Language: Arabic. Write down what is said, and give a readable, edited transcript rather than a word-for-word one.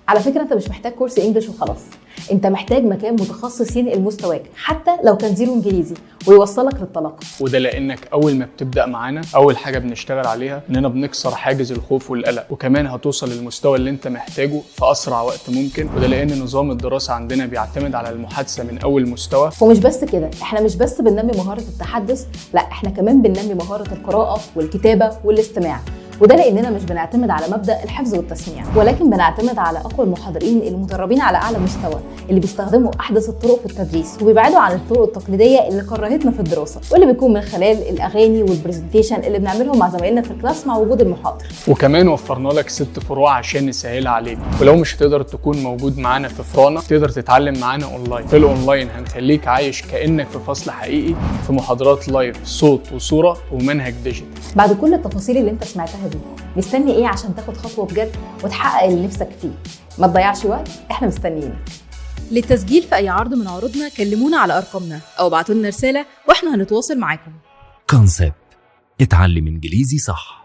على فكرة انت مش محتاج كورس انجليش وخلاص، انت محتاج مكان متخصص ينقل مستواك حتى لو كان زيرو انجليزي ويوصلك للطلاقة. وده لانك اول ما بتبدأ معانا اول حاجة بنشتغل عليها اننا بنكسر حاجز الخوف والقلق، وكمان هتوصل للمستوى اللي انت محتاجه في اسرع وقت ممكن. وده لان نظام الدراسة عندنا بيعتمد على المحادثة من اول مستوى. ومش بس كده، احنا مش بس بننمي مهارة التحدث، لا احنا كمان بننمي مهارة القراءة والكتابة والاستماع. وده لاننا مش بنعتمد على مبدا الحفظ والتسميع، ولكن بنعتمد على اقوى المحاضرين المدربين على اعلى مستوى، اللي بيستخدموا احدث الطرق في التدريس وبيبعدوا عن الطرق التقليديه اللي كرهتنا في الدراسه، واللي بيكون من خلال الاغاني والبرزنتيشن اللي بنعملهم مع زمايلنا في الكلاس مع وجود المحاضر. وكمان وفرنا لك 6 فروع عشان نسهلها عليك، ولو مش هتقدر تكون موجود معانا في فروعنا تقدر تتعلم معانا اونلاين. في الاونلاين هنخليك عايش كانك في فصل حقيقي، في محاضرات لايف صوت وصوره ومنهج ديجيتال. بعد كل التفاصيل اللي انت سمعتها دي، مستني ايه عشان تاخد خطوه بجد وتحقق اللي نفسك فيه؟ ما تضيعش وقت، احنا مستنيينك. للتسجيل في اي عرض من عروضنا كلمونا على ارقامنا او ابعتوا لنا رساله واحنا هنتواصل معاكم. كونسبت، اتعلم انجليزي صح.